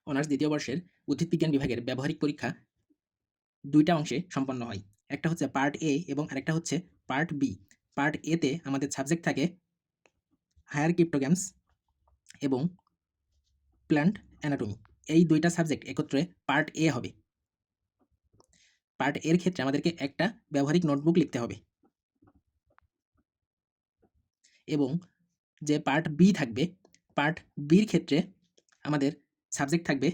Honours দ্বিতীয় বর্ষের উদ্ভিদবিজ্ঞান বিভাগের ব্যবহারিক পরীক্ষা দুইটা অংশে সম্পন্ন হয়। একটা হচ্ছে পার্ট এ এবং আরেকটা হচ্ছে পার্ট বি। পার্ট এতে আমাদের সাবজেক্ট থাকে হায়ার ক্রিপ্টোগ্যামস এবং প্ল্যান্ট অ্যানাটমি। এই দুইটা সাবজেক্ট একত্রে পার্ট এ হবে। পার্ট এর ক্ষেত্রে আমাদেরকে একটা ব্যবহারিক নোটবুক লিখতে হবে এবং যে পার্ট বি থাকবে, পার্ট বির ক্ষেত্রে আমাদের সাবজেক্ট থাকবে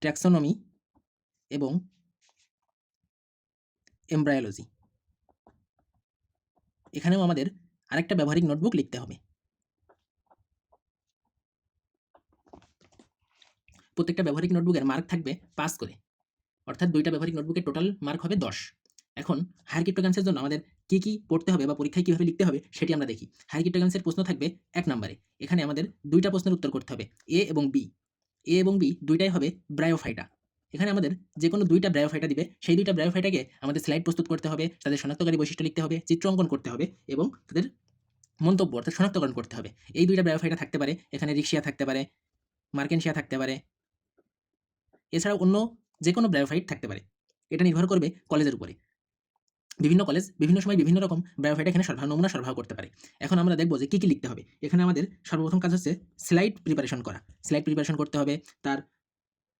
ট্যাক্সোনমি এবং এমব্রায়োলজি। এখানেও আমাদের আরেকটা ব্যবহারিক নোটবুক লিখতে হবে। প্রত্যেকটা ব্যবহারিক নোটবুকের মার্ক থাকবে 5 করে, অর্থাৎ দুইটা ব্যবহারিক নোটবুকের টোটাল মার্ক হবে 10। এখন হায়ার ক্রিপ্টোগ্রামসের জন্য আমাদের কি পড়তে হবে বা পরীক্ষায় কিভাবে লিখতে হবে সেটি আমরা দেখি। হায়ার ক্রিপ্টোগ্রামসের প্রশ্ন থাকবে 1 নম্বরে। এখানে আমাদের দুইটা প্রশ্নের উত্তর করতে হবে, এ এবং বি। এ এবং বি দুইটাই হবে ব্রায়োফাইটা। এখানে আমাদের যে কোনো দুইটা ব্রায়োফাইটা দিবে, সেই দুইটা ব্রায়োফাইটাকে আমাদের স্লাইড প্রস্তুত করতে হবে, তাদের শনাক্তকারী বৈশিষ্ট্য লিখতে হবে, চিত্র অঙ্কন করতে হবে এবং তাদের মন্তব্য অর্থাৎ শনাক্তকরণ করতে হবে। এই দুইটা ব্রায়োফাইটা থাকতে পারে, এখানে রিক্সিয়া থাকতে পারে, মার্কেনশিয়া থাকতে পারে, এছাড়াও অন্য যেকোনো ব্রায়োফাইট থাকতে পারে। এটা নির্ভর করবে কলেজের উপরে। বিভিন্ন কলেজ বিভিন্ন সময় বিভিন্ন রকম ব্রায়োফাইট এখানে নমুনা সরবরাহ করতে পারে। এখন আমরা দেখব যে কি লিখতে হবে। এখানে আমাদের সর্বপ্রথম কাজ হচ্ছে স্লাইড প্রিপারেশন করা। স্লাইড প্রিপারেশন করতে হবে, তার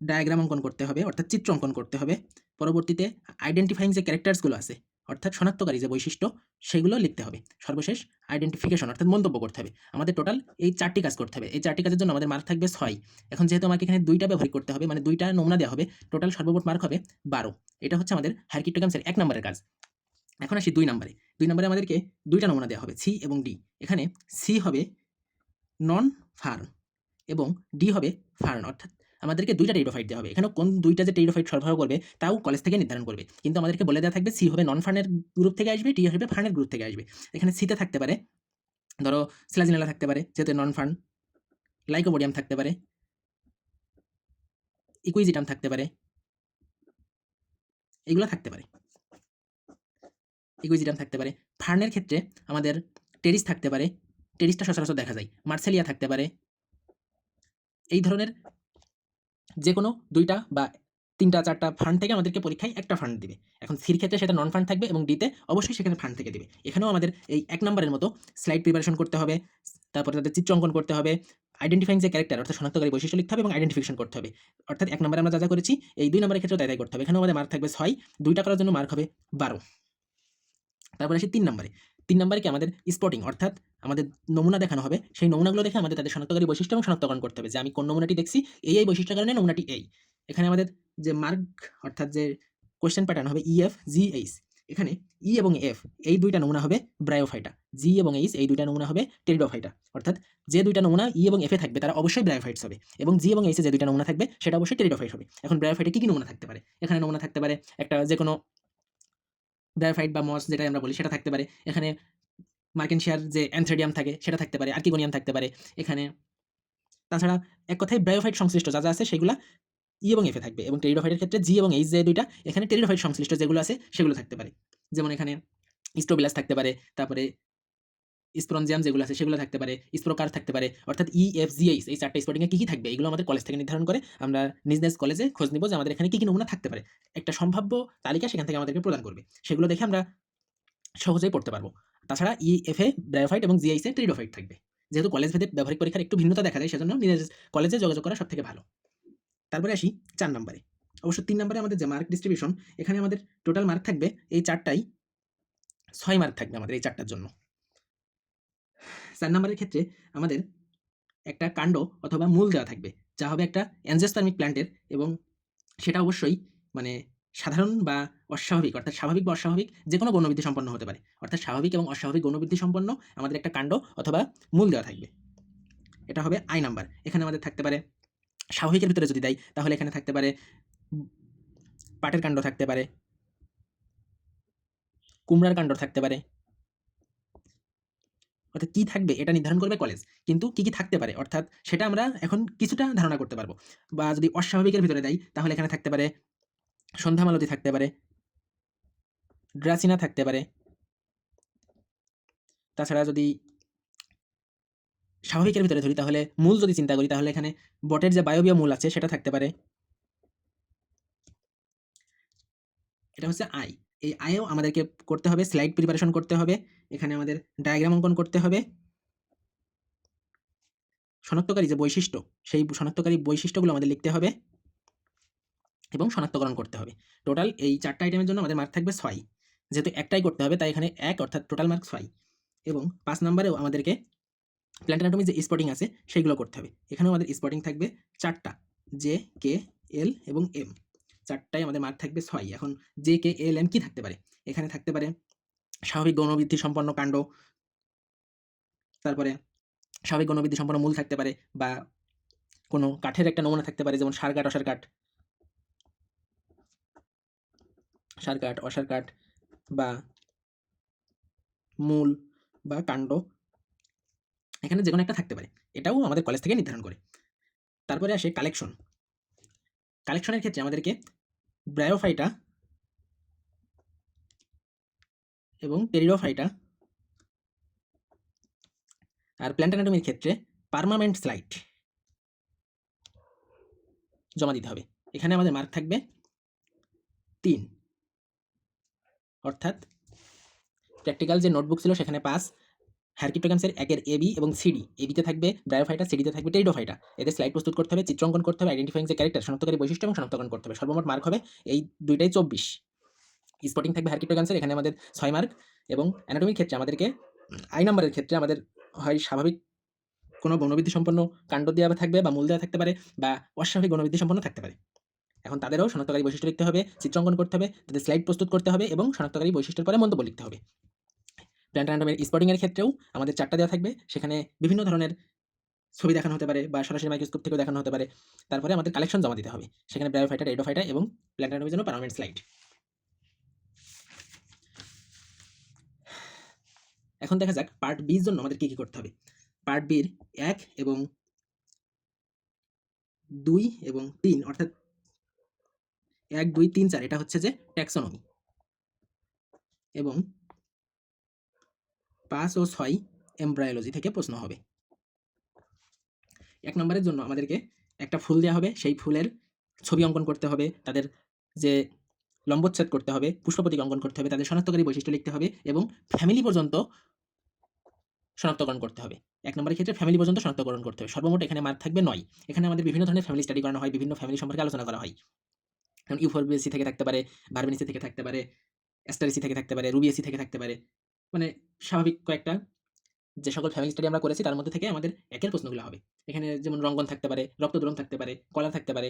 ডায়াগ্রাম অঙ্কন করতে হবে অর্থাৎ চিত্র অঙ্কন করতে হবে। পরবর্তীতে আইডেন্টিফাইং যে ক্যারেক্টার্সগুলো আছে অর্থাৎ শনাক্তকারী যে বৈশিষ্ট্য সেগুলো লিখতে হবে। সর্বশেষ আইডেন্টিফিকেশন অর্থাৎ মন্তব্য করতে হবে। আমাদের টোটাল এই 4টি কাজ করতে হবে। এই 4টি কাজের জন্য আমাদের মার্ক থাকবে 6। এখন যেহেতু আমাকে এখানে দুইটা ব্যবহারিক করতে হবে, মানে দুইটা নমুনা দেওয়া হবে, টোটাল সর্বমোট মার্ক হবে 12। এটা হচ্ছে আমাদের হায়ার ক্রিপ্টোগ্রামসের 1 নম্বরের কাজ। এখন আসি 2 নম্বরে। 2 নম্বরে আমাদেরকে দুইটা নমুনা দেওয়া হবে, সি এবং ডি। এখানে সি হবে নন ফার্ন এবং ডি হবে ফার্ন, অর্থাৎ আমাদেরকে দুইটা টেরিডোফাইট দেওয়া হবে। এখানেও কোন দুইটা যে টেরিডোফাইট সরবরাহ করবে তাও কলেজ থেকে নির্ধারণ করবে, কিন্তু আমাদেরকে বলে দেওয়া থাকবে সি হবে নন ফার্নের গ্রুপ থেকে আসবে, ডি হবে ফার্নের গ্রুপ থেকে আসবে। এখানে সিতে থাকতে পারে ধরো সিলাজিনেলা থাকতে পারে যেহেতু নন ফার্ন, লাইকোপোডিয়াম থাকতে পারে, ইকুইজিটাম থাকতে পারে, এগুলো থাকতে পারে। ইকুইজিটাম থাকতে পারে। ফার্নের ক্ষেত্রে আমাদের টেরিস থাকতে পারে, টেরিসটা সচরাচর দেখা যায়। মার্সেলিয়া থাকতে পারে। এই ধরনের যেকোনো 2টা বা 3টা 4টা ফান্ড থেকে আমাদেরকে পরীক্ষায় একটা ফান্ড দিবে। এখন সির ক্ষেত্রে সেটা নন ফান্ড থাকবে এবং ডিতে অবশ্যই সেখানে ফান্ড থেকে দিবে। এখানেও আমাদের এই 1 নম্বরের মতো স্লাইড প্রিপারেশন করতে হবে, তারপরে তাদের চিত্র অঙ্কন করতে হবে, আইডেন্টিফাইং যে ক্যারেক্টার অর্থাৎ শনাক্তকারী বৈশিষ্ট্য লিখতে হবে এবং আইডেন্টিফিকেশন করতে হবে। অর্থাৎ 1 নম্বরে আমরা যা করেছি এই 2 নম্বরের ক্ষেত্রেও তাই করতে হবে। এখানেও আমাদের মার্ক থাকবে 6, 2টা করার জন্য মার্ক হবে 12। তারপরে আসি 3 নম্বরে। 3 নম্বরে কি আমাদের স্পটিং অর্থাৎ আমাদের নমুনা দেখানো হবে। সেই নমুনাগুলো দেখে আমাদের তাদের শনাক্তকারী বৈশিষ্ট্য এবং শনাক্তকরণ করতে হবে যে আমি কোন নমুনাটি দেখছি, এই বৈশিষ্ট্যের কারণে নমুনাটি এই। এখানে আমাদের যে মার্ক অর্থাৎ যে কোয়েশ্চেন প্যাটার্ন হবে ইএফ, জি, এইচ। এখানে ই এবং এফ এই 2টা নমুনা হবে ব্রায়োফাইটা, জি এবং এইচ এই 2টা নমুনা হবে টেরিডোফাইটা। অর্থাৎ যে 2টা নমুনা ই এবং এফে থাকবে তারা অবশ্যই ব্রায়োফাইটস হবে এবং জি এবং এইচে যে 2টা নমুনা থাকবে সেটা অবশ্যই টেরিডোফাইট হবে। এখন ব্রায়োফাইটে কি নমুনা থাকতে পারে? এখানে নমুনা থাকতে পারে একটা যেকোনো ব্রায়োফাইট বা মস যেটাই আমরা বলি সেটা থাকতে পারে। এখানে মার্কেনশিয়ার যে অ্যানথ্রেডিয়াম থাকে সেটা থাকতে পারে, আর্কিগোনিয়াম থাকতে পারে এখানে। তাছাড়া এক কথায় ব্রায়োফাইট সংশ্লিষ্ট যা আছে সেগুলা ই এবং এফ এ থাকবে এবং টেরিডোফাইটের ক্ষেত্রে জি এবং এইচ যে 2টা এখানে টেরিডোফাইট সংশ্লিষ্ট যেগুলো আছে সেগুলো থাকতে পারে। যেমন এখানে স্ট্রোবিলাস থাকতে পারে, তারপরে স্পোরঞ্জিয়াম যেগুলো আছে সেগুলো থাকতে পারে, স্পোরোকার থাকতে পারে। অর্থাৎ ই, এফ, জি, এইচ এই 4টা স্পটিং এ কি থাকবে এগুলো আমাদের কলেজ থেকে নির্ধারণ করে আমরা নিজ কলেজে খোঁজ নিব যে আমাদের এখানে কি নমুনা থাকতে পারে। একটা সম্ভাব্য তালিকা সেখান থেকে আমাদেরকে প্রদান করবে। সেগুলো দেখে আমরা সহজেই পড়তে পারবো। তাছাড়া ইএফএ ব্রায়োফাইট এবং জিআইসে টেরিডোফাইট থাকবে। যেহেতু কলেজ ভেদে ব্যবহারিক পরীক্ষার একটু ভিন্নতা দেখা যায় সেজন্য নিজের কলেজে যোগাযোগ করা সবথেকে ভালো। তারপরে আসি 4 নম্বরে। অবশ্য 3 নম্বরে আমাদের যে মার্ক ডিস্ট্রিবিউশন এখানে আমাদের টোটাল মার্ক থাকবে এই 4টাই 6 মার্ক থাকবে আমাদের এই 4টার জন্য। 4 নম্বরের ক্ষেত্রে আমাদের একটা কাণ্ড অথবা মূল দেওয়া থাকবে যা হবে একটা এনজিওস্পার্মিক প্ল্যান্টের এবং সেটা অবশ্যই মানে সাধারণ বা অস্বাভাবিক অর্থাৎ স্বাভাবিক বা অস্বাভাবিক যেকোনো গৌণবৃদ্ধি সম্পন্ন হতে পারে। অর্থাৎ স্বাভাবিক এবং অস্বাভাবিক গৌণবৃদ্ধি সম্পন্ন আমাদের একটা কাণ্ড অথবা মূল দেওয়া থাকবে। এটা হবে আই নাম্বার। এখানে আমাদের থাকতে পারে স্বাভাবিকের ভিতরে যদি দেয় তাহলে এখানে থাকতে পারে পাটের কাণ্ড থাকতে পারে, কুমড়ার কাণ্ড থাকতে পারে। অর্থাৎ কি থাকবে এটা নির্ধারণ করবে কলেজ, কিন্তু কি থাকতে পারে অর্থাৎ সেটা আমরা এখন কিছুটা ধারণা করতে পারবো। বা যদি অস্বাভাবিকের ভিতরে দেয় তাহলে এখানে থাকতে পারে সন্ধ্যামালতি থাকতে পারে, ড্রাসিনা থাকতে পারে। তাছাড়া যদি স্বাভাবিকের ভিতরে ধরি তাহলে মূল যদি চিন্তা করি তাহলে এখানে বটের যে বায়বীয় মূল আছে সেটা থাকতে পারে, এটা হচ্ছে আই। এই আইও আমাদেরকে করতে হবে, স্লাইড প্রিপারেশন করতে হবে, এখানে আমাদের ডায়াগ্রাম অঙ্কন করতে হবে, শনাক্তকারী যে বৈশিষ্ট্য সেই শনাক্তকারী বৈশিষ্ট্যগুলো আমাদের লিখতে হবে এবং শনাক্তকরণ করতে হবে। টোটাল এই 4টা আইটেমের জন্য আমাদের মার্ক থাকবে 6, যেহেতু একটাই করতে হবে তাই এখানে 1 অর্থাৎ টোটাল মার্ক 6। এবং 5 নম্বরেও আমাদেরকে প্ল্যান্ট অ্যানাটমি যে স্পটিং আছে সেগুলো করতে হবে। এখানেও আমাদের স্পটিং থাকবে 4টা, জে, কে, এল এবং এম, 4টাই আমাদের মার্ক থাকবে 6। এখন জে, কে, এল, এম কি থাকতে পারে? এখানে থাকতে পারে স্বাভাবিক গৌণবৃদ্ধি সম্পন্ন কাণ্ড, তারপরে স্বাভাবিক গৌণবৃদ্ধি সম্পন্ন মূল থাকতে পারে, বা কোনো কাঠের একটা নমুনা থাকতে পারে, যেমন সার কাঠ, অসার কাঠ, সার কাঠ, অসার কাঠ, বা মূল বা কাণ্ড, এখানে যেকোনো একটা থাকতে পারে। এটাও আমাদের কলেজ থেকে নির্ধারণ করে। তারপরে আসে কালেকশন। কালেকশনের ক্ষেত্রে আমাদেরকে ব্রায়োফাইটা এবং টেরিডোফাইটা, আর প্ল্যান্ট অ্যানাটমির ক্ষেত্রে পার্মানেন্ট স্লাইড জমা দিতে হবে। এখানে আমাদের মার্ক থাকবে 3, অর্থাৎ প্র্যাকটিক্যাল যে নোটবুক ছিল সেখানে 5, হ্যারকিটোগ্যামসের 1-এর এবি এবং সিডি, এবিতে থাকবে ব্রায়োফাইটা, সিডিতে থাকবে টেরিডোফাইটা, এদের স্লাইড প্রস্তুত করতে হবে, চিত্রাঙ্কন করতে হবে, আইডেন্টিফাইং যে ক্যারেক্টার, শনাক্তকারী বৈশিষ্ট্য এবং শনাক্তকরণ করতে হবে। সর্বমোট মার্ক হবে এই দুইটাই 24। স্পটিং থাকবে হ্যারকিটোগ্যামসের, এখানে আমাদের 6 মার্ক, এবং অ্যানাটমির ক্ষেত্রে আমাদেরকে আই নাম্বারের ক্ষেত্রে আমাদের হয় স্বাভাবিক কোনো গৌণবৃদ্ধি সম্পন্ন কাণ্ড দেওয়া থাকবে বা মূল দেওয়া থাকতে পারে, বা অস্বাভাবিক গৌণবৃদ্ধি সম্পন্ন থাকতে পারে। এখন তাদেরও শনাক্তকারী বৈশিষ্ট্য লিখতে হবে, চিত্রাঙ্কন করতে হবে, তাদের স্লাইড প্রস্তুত করতে হবে এবং শনাক্তকারী বৈশিষ্ট্যের পরে মন্তব্য লিখতে হবে। প্ল্যান্ট অ্যানাটমির স্পটিং এর ক্ষেত্রেও আমাদের 4টা দেওয়া থাকবে, সেখানে বিভিন্ন ধরনের ছবি দেখানো হতে পারে বা সরাসরি মাইক্রোস্কোপ থেকেও দেখানো হতে পারে। তারপরে আমাদের কালেকশন জমা দিতে হবে, সেখানে ব্রায়োফাইটা, টেরিডোফাইটা এবং প্ল্যান্ট অ্যানাটমির জন্য পার্মানেন্ট স্লাইড। এখন দেখা যাক পার্ট বির জন্য আমাদের কি কি করতে হবে। পার্ট বির 1 এবং 2 এবং 3, অর্থাৎ 1, 2, 3, 4 এটা হচ্ছে যে ট্যাক্সোনমি, এবং 5 ও 6 এমব্রায়োলজি থেকে প্রশ্ন হবে। 1 নম্বরের জন্য আমাদেরকে একটা ফুল দেওয়া হবে, সেই ফুলের ছবি অঙ্কন করতে হবে, তাদের যে লম্বচ্ছেদ করতে হবে, পুষ্পপতিক অঙ্কন করতে হবে, তাদের শনাক্তকারী বৈশিষ্ট্য লিখতে হবে এবং ফ্যামিলি পর্যন্ত শনাক্তকরণ করতে হবে। 1 নম্বরের ক্ষেত্রে ফ্যামিলি পর্যন্ত শনাক্তকরণ করতে হবে। সর্বমোট এখানে মার্ক থাকবে 9। এখানে আমাদের বিভিন্ন ধরনের ফ্যামিলি স্টাডি করানো হয়, বিভিন্ন ফ্যামিলি সম্পর্কে আলোচনা করা হয়। যেমন ইউফোরবিয়াসি থেকে থাকতে পারে, ভার্বেনিসি থেকে থাকতে পারে, অ্যাস্টারেসি থেকে থাকতে পারে, রুবিয়াসি থেকে থাকতে পারে। মানে স্বাভাবিক কয়েকটা যে সকল ফ্যামিলি স্টাডি আমরা করেছি তার মধ্যে থেকে আমাদের একের প্রশ্নগুলো হবে। এখানে যেমন রঙ্গন থাকতে পারে, রক্তদ্রবণ থাকতে পারে, কলা থাকতে পারে।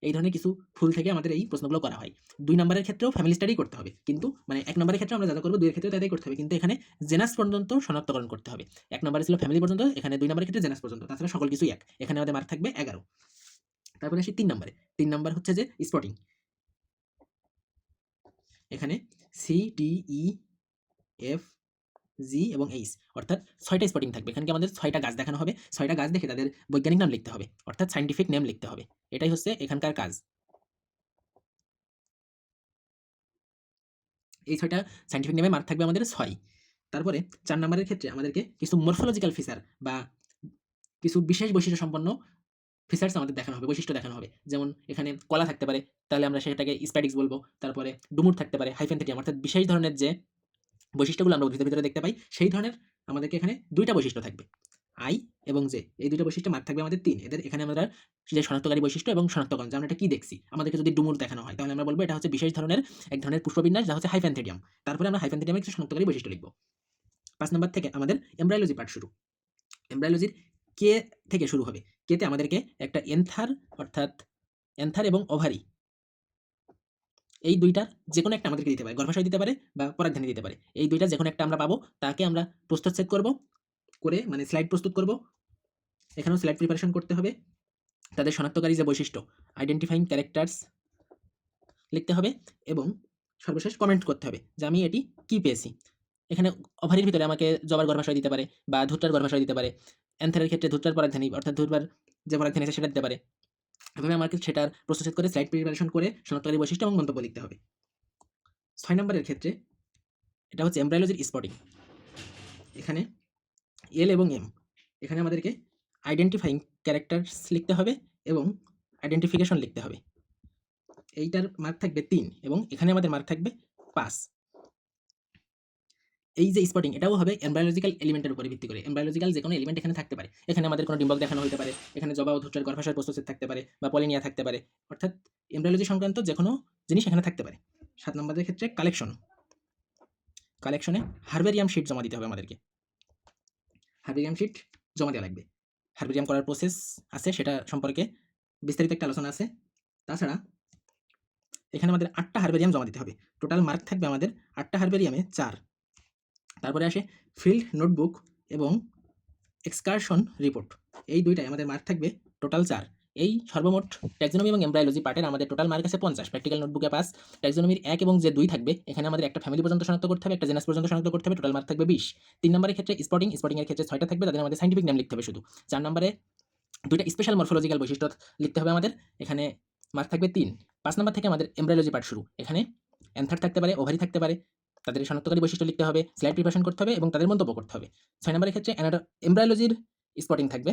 এই ধরনের কিছু ফুল থেকে আমাদের এই প্রশ্নগুলো করা হয়। 2 নম্বরের ক্ষেত্রেও ফ্যামিলি স্টাডি করতে হবে। কিন্তু মানে 1 নম্বরের ক্ষেত্রে আমরা যা করব 2 এর ক্ষেত্রেও তাই করতে হবে। কিন্তু এখানে জেনাস পর্যন্ত শনাক্তকরণ করতে হবে। 1 নম্বরে ছিল ফ্যামিলি পর্যন্ত, এখানে 2 নম্বরের ক্ষেত্রে জেনাস পর্যন্ত। তাছাড়া সকল কিছুই এক। এখানে আমাদের মার্ক থাকবে 11। তারপরে আসি 3 নম্বরে। 3 নম্বর হচ্ছে যে স্পটিং। এখানে সি, ডি, ই, এফ, জি এবং এইচ, অর্থাৎ 6টা স্পটিং থাকবে। এখানে আমাদের 6টা গাছ দেখানো হবে। 6টা গাছ দেখে তাদের বৈজ্ঞানিক নাম লিখতে হবে, অর্থাৎ সায়েন্টিফিক নেম লিখতে হবে। এটাই হচ্ছে এখানকার কাজ। এই 6টা সায়েন্টিফিক নেমে মার্ক থাকবে আমাদের 6। তারপরে 4 নম্বরের ক্ষেত্রে আমাদেরকে কিছু মরফোলজিক্যাল ফিচার বা কিছু বিশেষ বৈশিষ্ট্য সম্পন্ন ফিচার্স আমাদের দেখানো হবে, বৈশিষ্ট্য দেখানো হবে। যেমন এখানে কলা থাকতে পারে, তাহলে আমরা সেটাকে স্প্যাডিক্স বলবো। তারপরে ডুমুর থাকতে পারে, হাইফেনথেটিয়াম, অর্থাৎ বিশেষ ধরনের যে বৈশিষ্ট্যগুলো আমরা উদ্ভিদের ভিতরে দেখতে পাই সেই ধরনের আমাদেরকে এখানে 2টা বৈশিষ্ট্য থাকবে, আই এবং জে। এই 2টা বৈশিষ্ট্য মার্ক থাকবে আমাদের 3। এদের এখানে আমরা যে শনাক্তকারী বৈশিষ্ট্য এবং শনাক্তকরণ, যে আমরা এটা কি দেখছি, আমাদেরকে যদি ডুমুর দেখানো হয় তাহলে আমরা বলবো এটা হচ্ছে বিশেষ ধরনের এক ধরনের পুষ্পবিন্যাস যা হচ্ছে হাইফেনথেটিয়াম। তারপরে আমরা হাইফেনথেটিয়ামের কিছু শনাক্তকারী বৈশিষ্ট্য লিখব। 5 নম্বর থেকে আমাদের এমব্রায়োলজি পার্ট শুরু। এমব্রায়োলজির কে থেকে শুরু হবে। কেতে আমাদেরকে একটা এন্থার, অর্থাৎ এন্থার এবং ওভারি, এই 2টার যেকোনো একটা আমাদেরকে দিতে পারে, গর্ভাশয় দিতে পারে বা পরাগধানী দিতে পারে। এই 2টার যেকোনো একটা আমরা পাবো, তাকে আমরা প্রস্থচ্ছেদ করব, করে মানে স্লাইড প্রস্তুত করব। এখানেও স্লাইড প্রিপারেশন করতে হবে। তাদের শনাক্তকারী যে বৈশিষ্ট্য, আইডেন্টিফাইং ক্যারেক্টার্স লিখতে হবে এবং সর্বশেষ কমেন্ট করতে হবে যে আমি এটি কি পেয়েছি। এখানে ওভারির ভিতরে আমাকে জবার গর্ভাশয় দিতে পারে বা ধূত্রার গর্ভাশয় দিতে পারে। অ্যান্থারের ক্ষেত্রে ধূত্রার পরাগধানী, অর্থাৎ ধূর্বার যে পরাগধানী আছে সেটা দিতে পারে। এভাবে আমাকে সেটার প্রস্তুত করে স্লাইড প্রিপারেশন করে শনাক্তকারী বৈশিষ্ট্য এবং মন্তব্য লিখতে হবে। 6 নম্বরের ক্ষেত্রে এটা হচ্ছে এমব্রায়োলজির স্পটিং। এখানে এল এবং এম, এখানে আমাদেরকে আইডেন্টিফাইং ক্যারেক্টারস লিখতে হবে এবং আইডেন্টিফিকেশন লিখতে হবে। এইটার মার্ক থাকবে 3 এবং এখানে আমাদের মার্ক থাকবে 5। এই যে স্পটিং এটাও হবে এমব্রায়োলজিক্যাল এলিমেন্টের উপরে ভিত্তি করে। এমব্রায়োলজিক্যাল যে কোনো এলিমেন্ট এখানে থাকতে পারে। এখানে আমাদের কোনো ডিম্বক দেখানো হতে পারে, এখানে জবা ও ধূসর গর্ভাশয় প্রস্তুত থাকতে পারে বা পলিনিয়া থাকতে পারে। অর্থাৎ এমব্রায়োলজি সংক্রান্ত যে কোনো জিনিস এখানে থাকতে পারে। 7 নম্বরের ক্ষেত্রে কালেকশনে হার্বেরিয়াম শিট জমা দিতে হবে আমাদেরকে। হার্বেরিয়াম শিট জমা দেওয়া লাগবে। হার্বেরিয়াম করার প্রসেস আছে, সেটা সম্পর্কে বিস্তারিত একটা আলোচনা আছে। তাছাড়া এখানে আমাদের 8টা হার্বেরিয়াম জমা দিতে হবে। টোটাল মার্ক থাকবে আমাদের 8টা হার্বেরিয়ামে 4। তারপরে আসে ফিল্ড নোটবুক এবং এক্সকারশন রিপোর্ট। এই দুইটাই আমাদের মার্ক থাকবে টোটাল 4। এই সর্বমোট ট্যাক্সোনমি এবং এমব্রায়োলজি পার্টের আমাদের টোটাল মার্ক আছে 50। প্র্যাকটিক্যাল নোটবুকে 5। ট্যাক্সোনমির 1 এবং যে 2 থাকবে, এখানে আমাদের একটা ফ্যামিলি পর্যন্ত শনাক্ত করতে হবে, একটা জেনাস পর্যন্ত শনাক্ত করতে হবে, টোটাল মার্ক থাকবে 20। 3 নম্বরের ক্ষেত্রে স্পটিং এর ক্ষেত্রে 6টা থাকবে, তাদের আমাদের সায়েন্টিফিক নেম লিখতে হবে শুধু। 4 নম্বরে 2টা স্পেশাল মরফোলজিক্যাল বৈশিষ্ট্য লিখতে হবে আমাদের, এখানে মার্ক থাকবে 3। 5 নম্বর থেকে আমাদের এমব্রায়োলজি পার্ট শুরু। এখানে অ্যান্থার থাকতে পারে, ওভারি থাকতে পারে, তাদের শনাক্তকারী বৈশিষ্ট্য লিখতে হবে, স্লাইড প্রিপারেশন করতে হবে এবং তাদের মন্তব্য করতে হবে। 6 নম্বরের ক্ষেত্রে এমব্রায়োলজির স্পটিং থাকবে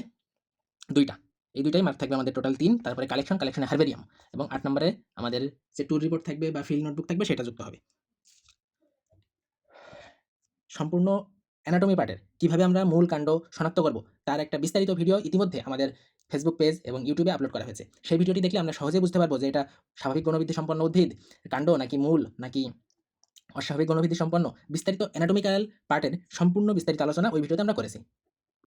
2টা। এই 2টাই মার্ক থাকবে আমাদের টোটাল 3। তারপরে কালেকশনে হার্বেরিয়াম এবং 8 নম্বরে আমাদের যে ট্যুর রিপোর্ট থাকবে বা ফিল্ড নোটবুক থাকবে সেটা যুক্ত হবে। সম্পূর্ণ অ্যানাটমি পার্টের কিভাবে আমরা মূল কাণ্ড শনাক্ত করব তার একটা বিস্তারিত ভিডিও ইতিমধ্যে আমাদের ফেসবুক পেজ এবং ইউটিউবে আপলোড করা হয়েছে। সেই ভিডিওটি দেখলে আমরা সহজেই বুঝতে পারবো যে এটা স্বাভাবিক গণবৃদ্ধি সম্পন্ন উদ্ভিদ, কাণ্ড নাকি মূল নাকি অস্বাভাবিক গণবৃদ্ধি সম্পন্ন। বিস্তারিত অ্যানাটমিক্যাল পার্টের সম্পূর্ণ বিস্তারিত আলোচনা ওই ভিডিওতে আমরা করেছি।